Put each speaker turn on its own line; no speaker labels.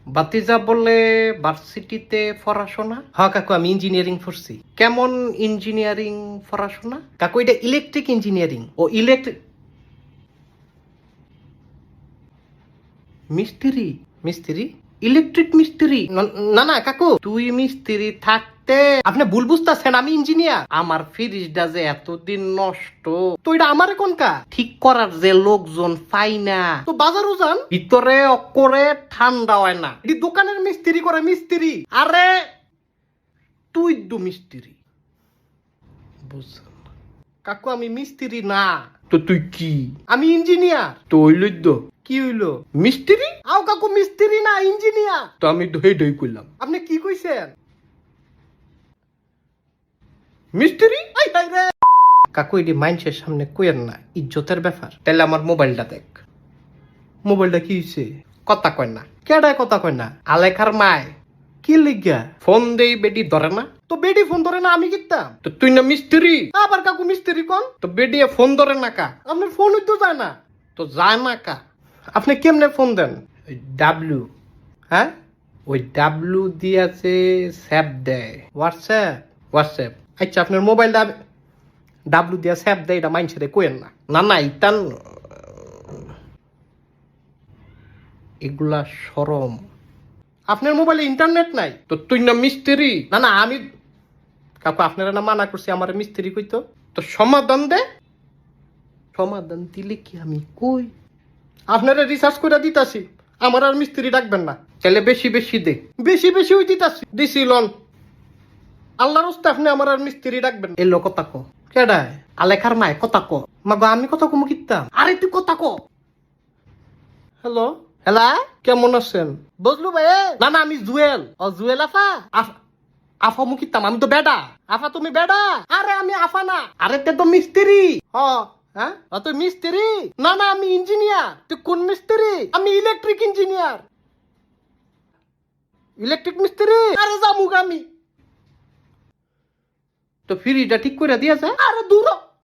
বাতিজা বলে ভার্সিটিতে পড়াশোনা? হ্যাঁ কাকু, আমি ইঞ্জিনিয়ারিং পড়ছি। কেমন ইঞ্জিনিয়ারিং পড়াশোনা? কাকু এটা ইলেকট্রিক ইঞ্জিনিয়ারিং। ও ইলেকট্রিক মিস্ত্রি? মিস্ত্রি? ইলেকট্রিক মিস্ত্রি? না না কাকু, তুই মিস্ত্রি থাকতে আপনি ভুল বুঝতেছেন, আমি ইঞ্জিনিয়ার। আমার ফ্রিজটা যে এতদিন নষ্ট, তো এটা আমার কোনকা ঠিক করার যে লোকজন পাই না, তো বাজারও যান, ভিতরে অকরে ঠান্ডা হয় না। এটি দোকানের মিস্ত্রি করে মিস্ত্রি। আরে তুই দু মিস্ত্রি বুঝছেন কাকু, আমি মিস্ত্রি না। তো তুই কি? আমি ইঞ্জিনিয়ার। তো হইল কি হইলো? মিস্ত্রি? আও কাকু, মিস্ত্রি না ইঞ্জিনিয়ার। তো আমি হেডই কইলাম, আপনি কি কইছেন? মিস্ত্রি? আই হাই রে কাকু, এটি মাইন্সের সামনে কইেন না, ইজ্জতের ব্যাপার। তাহলে আমার মোবাইলটা দেখ। মোবাইলটা কি হইছে? কথা কয় না। কেডায় কথা কয় না? আলেখার মায় কি লিখা ফোন দেই, বেডি ধরে না। তো বেডি ফোন ধরে না, আমি কিতাম। তো তুই না মিস্ত্রি? আবার কাকু মিস্ত্রি কোন? তো বেডি ফোন ধরে না কা? আপনার ফোন তো যায় না। তো যায় না কা? আপনি কেমনে ফোন দেন? ডাব্লিউ, হ্যাঁ ওই ডাব্লিউ দিয়েছে স্যাপ দেয়। হোয়াটসঅ্যাপ? হোয়াটসঅ্যাপ। আচ্ছা, আপনার মোবাইলটা ডাব্লিউ দিয়া স্যাপ দেয়, এটা মাইনছে কোয়েন না। না না, ইতান এগুলা শরম। আপনার মোবাইলে ইন্টারনেট নাই? তো তুই না মিস্ত্রি? না না, আমি কাকু আপনারা না মানা করছি আমার মিস্ত্রি কইতো। তো সমাধান দে। সমাধান দিলে কি আমি কই? আপনারা রিসার্চ করে দিতাছি, আমার আর মিস্ত্রি ডাকবেন না। তাহলে বেশি বেশি দে। বেশি বেশি ওই দিতাছি, দিছি লন। আল্লাহর রাস্তে আপনি আমার আর মিস্ত্রি ডাকবেন। এলো কথা কো। কেডায়? আলেখার মায় কথা কো। মাগো আমি কথা কমু কিতাম। আরে তুই কথা কো। হ্যালো হ্যালা, কেমন আছেন? বুঝলু ভাই? না না, আমি জুয়েল। ও জুয়েল আফা? আফা মুখিতাম, আমি তো বেডা। আফা তুমি বেডা? আরে আমি আফা না। আরে তে তো মিস্ত্রি। হ্যাঁ তুই মিস্ত্রি? না না, আমি ইঞ্জিনিয়ার। তুই কোন মিস্ত্রি? আমি ইলেকট্রিক ইঞ্জিনিয়ার। ইলেকট্রিক মিস্ত্রি? আরে জামুক আমি। তো ফ্রিটা ঠিক করে দিয়েছে? আরে দূর